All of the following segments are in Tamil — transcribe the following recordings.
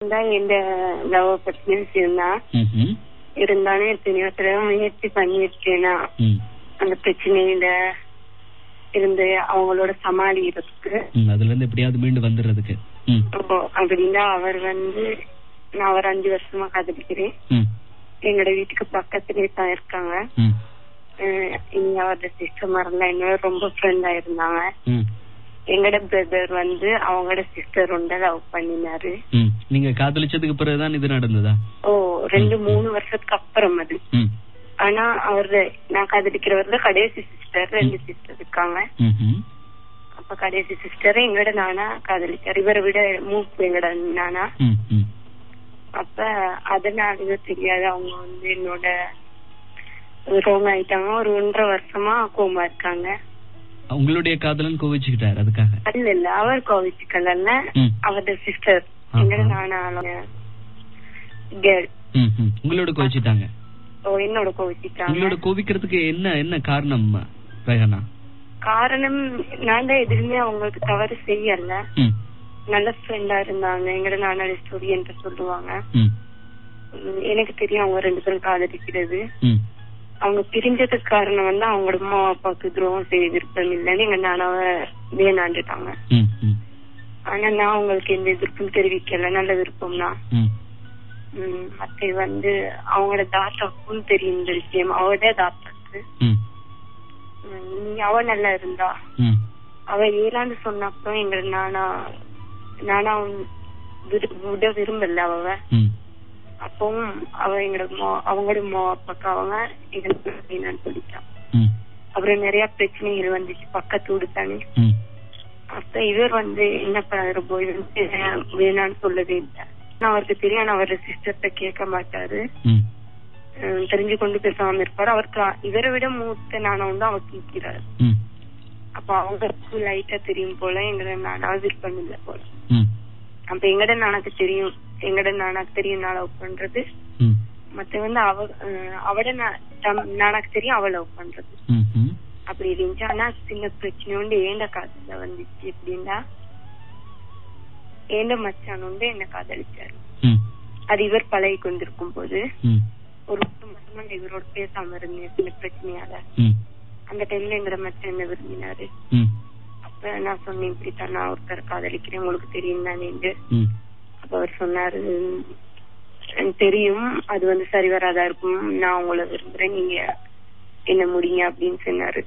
எந்த லவ் பத்தினா இருந்தாலும் எத்தனையோ தடவை முயற்சி பண்ணிருக்கேன்னா அந்த பிரச்சனையில இருந்து அவங்களோட சமாளிக்கிறதுக்கு அதுல இருந்து எப்படியாவது மீண்டு வந்துடுறதுக்கு. அப்படின்னா அவர் நான் ஒரு 5 வருஷமா காதலிக்கிறேன். எங்களோட வீட்டுக்கு பக்கத்துலயே தான் இருக்காங்க. இங்க அவரோட சிஸ்டர் மாதிரிலாம் என்னோட ரொம்ப ஃப்ரெண்டா இருந்தாங்க. எங்கட பிரதர் அவங்களோட சிஸ்டர் லவ் பண்ணினாரு. நீங்க காதலிச்சதுக்கு பிறகுதான் இது நடந்ததா? 2-3 வருஷத்துக்கு அப்புறம் அது. ஆனா நான் காதலிக்கிறவர்ல கடைசி சிஸ்டர் 2 சிஸ்டர் இருக்காங்க. அப்ப கடைசி சிஸ்டர் எங்கட நானா காதலிச்சார். இவரை விட மூப்பு எங்கட நானா. அப்ப அதனால தெரியாது அவங்க என்னோட ரோங் ஆயிட்டாங்க. ஒரு 1.5 வருஷமா கோமா இருக்காங்க. உங்களுடைய காதலன் கோவிச்சுக்கிட்டாரு அதுக்காக? இல்ல அவர் கோவிச்சுக்கல. அவரோட சிஸ்டர் எங்கட நானா கேர்ள் உங்களோட கோவிச்சுட்டாங்க. என்னோட கோவிச்சுட்டாங்க. உங்களோட கோவிக்கிறதுக்கு என்ன காரணம் ரேஹானா? காரணம் நான் தான் எதுவுமே அவங்களுக்கு தவறு செய்யல. நல்ல ஃப்ரெண்டா இருந்தாங்க. எங்கட நானோட ஸ்டூடெண்ட் சொல்லுவாங்க. எனக்கு தெரியும் அவங்க 2 பேரும் காதலிக்கிறது. அவங்க பிரிஞ்சதுக்கு காரணம் அவங்களோட அம்மா அப்பாவுக்கு துரோகம் செய்ய விருப்பம் இல்லைன்னு எங்க நானாவ வேணாண்டுட்டாங்க. ஆனா நான் அவங்களுக்கு எந்த எதிர்ப்பும் தெரிவிக்கல. நல்ல விருப்பம் தான். மத்த அவங்களோட தாத்தாக்கும் தெரியும் இந்த விஷயம். அவட தாத்தாக்கு அவ நல்லா இருந்தா அவ ஏலான்னு சொன்னப்போ எங்க நானா விட விரும்பல அவ. அப்பவும் அவ அவங்களோட அப்பாக்கு அவங்க எங்கன்னு சொல்லிட்டான். அப்புறம் நிறைய பிரச்சனைகள் வந்துச்சு பக்கத்து வீடு தானே. அப்ப இவர் என்ன பண்ணாரு, போய் வேணான்னு சொல்லவே இல்லை. அவருக்கு தெரியும். ஆனா அவரோட சிஸ்டர்ட்ட கேட்க மாட்டாரு. தெரிஞ்சு கொண்டு பேசாம இருப்பாரு. அவருக்கு இவரை விட மூத்த நானும் தான் அவர் நிக்கிறாரு. அப்ப அவங்களுக்கு லைட்டா தெரியும் போல எங்கட நானா விருப்பம் இல்லை போல. அப்ப எங்கட நானாக்கு தெரியும். எங்கட நானாக்கு தெரியும் நான் லவ் பண்றது. மத்த அவட நானாக்கு தெரியும் அவ லவ் பண்றது. அப்படி இருந்துச்சு. ஆனா சின்ன பிரச்சனை ஏண்ட காதல வந்துச்சு. எப்படின்னா ஏண்ட மச்சான் என்ன காதலிச்சாரு. அது இவர் பழகி கொண்டிருக்கும் போது ஒரு 1 மாசமா இவரோட பேசாம இருந்தேன் சின்ன பிரச்சனையால. அந்த டைம்ல எங்கட மச்சான் என்ன விரும்பினாரு. அப்ப நான் சொன்னேன் இப்படித்தான் நான் ஒருத்தர் காதலிக்கிறேன் உங்களுக்கு தெரியும் தானே. அப்ப அவர் சொன்னாரு தெரியும் அது சரி வராதா இருக்கும். நான் உங்களை விரும்புறேன் நீங்க என்ன முடியுங்க அப்படின்னு சொன்னாரு.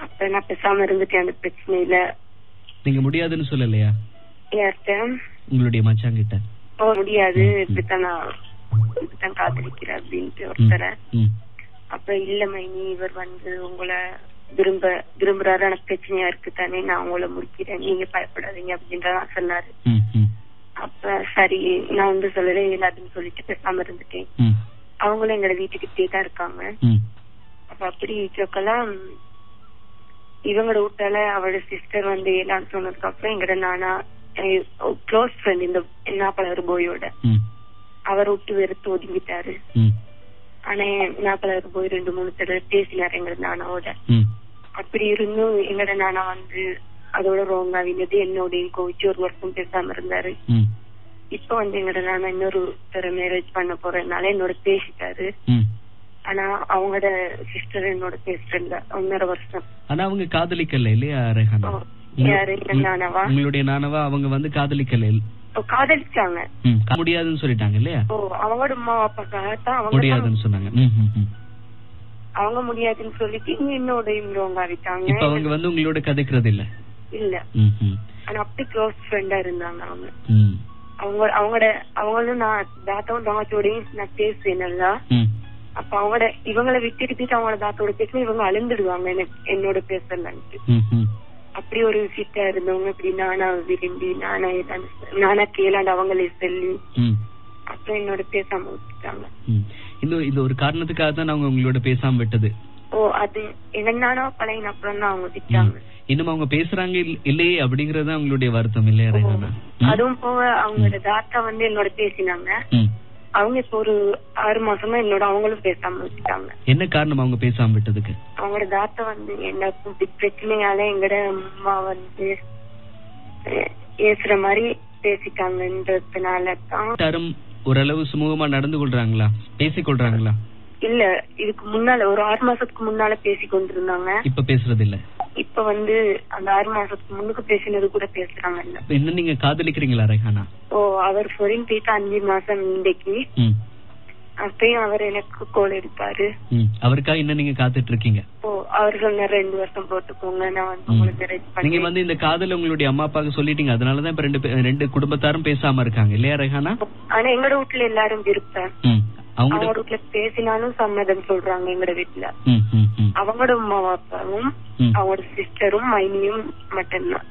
அப்ப நான் பேசாம இருந்துட்டேன் அந்த பிரச்சனையில. நீங்க முடியாதுன்னு சொல்லலையா யார்கிட்ட? உங்களுடைய மச்சான் கிட்ட. முடியாது இப்படித்தான் காதலிக்கிறேன் அப்படின்ட்டு ஒருத்தர. அப்ப இல்ல மைனி இவர் உங்களை விரும்புறாரு. எனக்கு பிரச்சனையா இருக்கு தானே நான் உங்களை முடிக்கிறேன் நீங்க பயப்படாதீங்க அப்படின்றதான் சொன்னாரு. அப்ப சரி நான் சொல்லவே இல்லாதுன்னு சொல்லிட்டு பேசாம இருந்துட்டேன். அவங்களும் எங்களோட வீட்டுக்கிட்டே தான் இருக்காங்க. அப்ப அப்படி சொக்கலாம் இவங்களோட வீட்டால அவளோட சிஸ்டர் எல்லாரும் சொன்னதுக்கு அப்புறம் எங்கட நானா க்ளோஸ் ஃப்ரெண்ட் இந்த நாப்பலர் போயோட அவர் விட்டு வெறுத்து ஒதுங்கிட்டாரு. ஆனா நாப்பலர் போய் 2-3 தடவை பேசினாரு எங்கட நானாவோட. அப்படி இருந்தும் எங்கட நானா அதோட ரோங்கா வினது என்னோட கோவிச்சு 1 வருஷம் பேசாம இருந்தாரு. இப்ப எங்கட நானா இன்னொரு மேரேஜ் பண்ண போறதுனால என்னோட பேசிட்டாரு. ஆனா அவங்களோட சிஸ்டர் என்னோட பேசுறல 1.5 வருஷம். ஆனா அவங்க காதலிக்கல இல்லையா ரேஹானா? யாரு? நானாவா? உங்களுடைய நானாவா? அவங்க காதலிக்கல. காதலிச்சாங்க. முடியாதுன்னு சொல்லிட்டாங்க இல்லையா? அவங்களோட அம்மா அப்பாக்காகத்தான் அவங்க முடியாதுன்னு சொன்னாங்க. அவங்க முடியாதுன்னு சொல்லிட்டு என்னோட இவங்க ஆகிட்டாங்க. இப்ப அவங்க உங்களோட கதைக்கிறது இல்ல? இல்ல. ஆனா அப்படி க்ளோஸ் ஃப்ரெண்டா இருந்தாங்க அவங்க. அவங்களும் நான் தாத்தாவும் தங்கச்சோடையும் நான் பேசுவேன் நல்லா. அப்ப இவங்களை விட்டுட்டு அவங்களோட தாத்தோட பேசணும் இவங்க அழுந்துடுவாங்க என்னோட பேசலான்ட்டு. அப்படி ஒரு விஷயத்தா இருந்தவங்க இப்படி நானா விரும்பி நானா கேளாண்டு அவங்களே சொல்லி அப்புறம் என்னோட பேசாம விட்டுட்டாங்க. இந்த ஒரு காரணத்துக்காக தான் அவங்க உங்களோட பேசாம விட்டது. அது என்னன்னா பழைய அப்புறம் தான் அவங்க விட்டாங்க. இன்னும் அவங்க பேசுறாங்க இல்லையே அப்படிங்கறது அவங்களுடைய வருத்தம் இல்லையா ரேஹானா? அதுவும் போக அவங்களோட தாத்தா என்னோட பேசினாங்க. அவங்க இப்ப ஒரு 6 மாசமா அவங்களும் பேசாம விட்டுட்டாங்க. என்ன காரணம் அவங்க பேசாம விட்டதுக்கு? அவங்களோட தாத்தா என்ன பிரச்சனையால எங்கட அம்மா ஏசுற மாதிரி பேசிட்டாங்கன்றதுனால தான். ஓரளவு சுமூகமா நடந்து கொள்றாங்களா, பேசிக்கொள்றாங்களா? இல்ல, இதுக்கு முன்னால ஒரு 6 மாசத்துக்கு முன்னால பேசி கொண்டிருந்தாங்க. இப்ப பேசுறது இல்ல. இப்ப அந்த 6 மாசத்துக்கு முன்னுக்கு பேசினது கூட பேசுறாங்க இல்ல. என்ன நீங்க காதலிக்கிறீங்களா ரெஹானா? அவர் ஃபாரின் போயிட்டு 5 மாசம் இன்றைக்கு. அப்பயும் அவர் எனக்கு கோல் எடுப்பாரு. அவருக்காக என்ன நீங்க காத்துட்டு இருக்கீங்க? அவர் சொன்ன 2 வருஷம் போட்டுக்கோங்க, நான் உங்களுக்கு நீங்க இந்த காதல உங்களுடைய அம்மா அப்பாவுக்கு சொல்லிட்டீங்க. அதனாலதான் இப்ப ரெண்டு குடும்பத்தாரும் பேசாம இருக்காங்க இல்லையா ரெஹானா? ஆனா எங்கட வீட்டுல எல்லாரும் விருப்பம். அவங்க வீட்டுல பேசினாலும் சம்மதம் சொல்றாங்க. எங்கட வீட்டுல அவங்களோட அம்மா அப்பாவும் அவங்களோட சிஸ்டரும் மைனியும் மட்டும்தான்.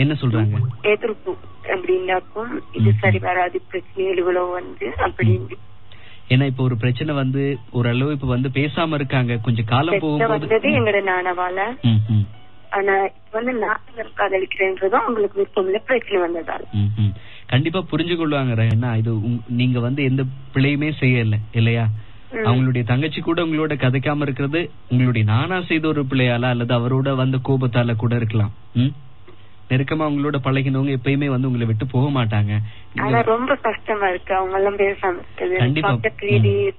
என்ன சொல்றாங்க? எதிர்ப்பு அப்படின்னாக்கும் இது சரி வராது, பிரச்சனைகளோ அப்படின்னு. ஏன்னா இப்ப ஒரு பிரச்சனை ஓரளவு இப்ப பேசாம இருக்காங்க. கொஞ்சம் காலம் போகும்போது எங்கட நானவால. ஆனா நான் காதலிக்கிறேன்றதும் அவங்களுக்கு விருப்பம் இல்ல, பிரச்சனை வந்ததால. கண்டிப்பா புரிஞ்சு கொள்வாங்க. ஏன்னா இது நீங்க எந்த பிழையுமே செய்யல இல்லையா? அவங்களுடைய தங்கச்சி கூட உங்களோட கதைக்காம இருக்கிறது உங்களுடைய நானா செய்த ஒரு பிள்ளையால அல்லது அவரோட கோபத்தால கூட இருக்கலாம். நெருக்கமா உங்களோட பழகினவங்க எப்பயுமே உங்களை விட்டு போக மாட்டாங்க. ஆனா ரொம்ப கஷ்டமா இருக்கு அவங்க எல்லாம் பேசாம இருக்குது.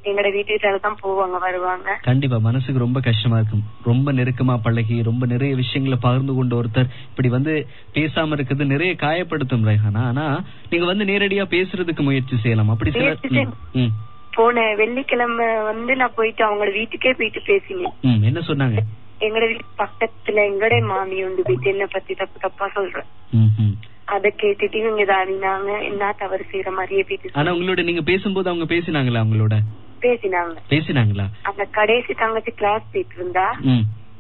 எங்கட வீட்டுதான் போவாங்க வருவாங்க. கண்டிப்பா மனசுக்கு ரொம்ப கஷ்டமா இருக்கும். ரொம்ப நெருக்கமா பழகி ரொம்ப நிறைய விஷயங்களை பகிர்ந்து கொண்ட ஒருத்தர் இப்படி பேசாம இருக்குது நிறைய காயப்படுத்தும் ரெஹானா. ஆனா நீங்க நேரடியா பேசுறதுக்கு முயற்சி செய்யலாம். அப்படி சில போன வெள்ளிக்கிழமை நான் போயிட்டு அவங்களோட வீட்டுக்கே போயிட்டு பேசினேன். என்ன சொன்னாங்க? எங்கட வீட்டு பக்கத்துல எங்கட மாமி உண்டு போயிட்டு என்ன பத்தி தப்பா சொல்றேன். அத கேட்டுட்டு இவங்க இதாடினாங்க, என்ன தவறு செய்யற மாதிரியே போயிட்டு. ஆனா உங்களோட நீங்க பேசும்போது அவங்க பேசினாங்களா? அவங்களோட பேசினாங்களா? அந்த கடைசி தங்கச்சி கிளாஸ் போயிட்டு இருந்தா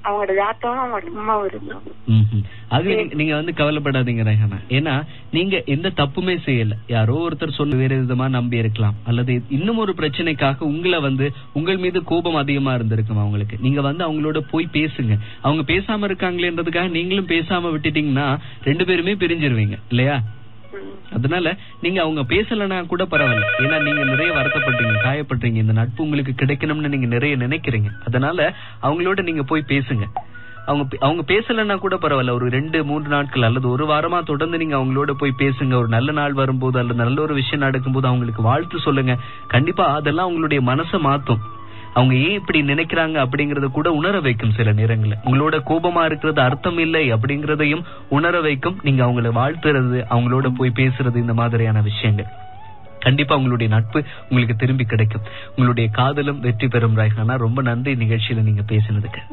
அவங்களோட தாத்தாவும் அவங்களோட அம்மாவும் இருந்தாங்க. அது நீங்க கவலைப்படாதீங்க ரெஹானா. ஏன்னா நீங்க எந்த தப்புமே செய்யல. யாரோ ஒருத்தர் சொல்ல வேற விதமா நம்பி இருக்கலாம், அல்லது இன்னும் ஒரு பிரச்சனைக்காக உங்களை உங்கள் மீது கோபம் அதிகமா இருந்திருக்கும் அவங்களுக்கு. நீங்க அவங்களோட போய் பேசுங்க. அவங்க பேசாம இருக்காங்களேன்றதுக்காக நீங்களும் பேசாம விட்டுட்டீங்கன்னா 2 பேருமே பிரிஞ்சிருவீங்க இல்லையா? அதனால நீங்க அவங்க பேசலன்னா கூட பரவாயில்ல. ஏன்னா நீங்க நிறைய வருத்தப்படுறீங்க, காயப்படுறீங்க. இந்த நட்பு உங்களுக்கு கிடைக்கணும்னு நீங்க நிறைய நினைக்கிறீங்க. அதனால அவங்களோட நீங்க போய் பேசுங்க. அவங்க பேசலன்னா கூட பரவாயில்ல. ஒரு 2-3 நாட்கள் அல்லது ஒரு வாரமா தொடர்ந்து நீங்க அவங்களோட போய் பேசுங்க. ஒரு நல்ல நாள் வரும்போது அல்லது நல்ல ஒரு விஷயம் நடக்கும்போது அவங்களுக்கு வாழ்த்து சொல்லுங்க. கண்டிப்பா அதெல்லாம் அவங்களுடைய மனசை மாத்தும். அவங்க ஏன் இப்படி நினைக்கிறாங்க அப்படிங்கறத கூட உணர வைக்கும். சில நேரங்கள்ல உங்களோட கோபமா இருக்கிறது அர்த்தம் இல்லை அப்படிங்கறதையும் உணர வைக்கும். நீங்க அவங்களை வாழ்த்துறது, அவங்களோட போய் பேசுறது, இந்த மாதிரியான விஷயங்கள் கண்டிப்பா உங்களுடைய நட்பு உங்களுக்கு திரும்பி கிடைக்கும். உங்களுடைய காதலும் வெற்றி பெறும் ரெஹானா. ரொம்ப நன்றி நிகழ்ச்சியில நீங்க பேசினதுக்கு.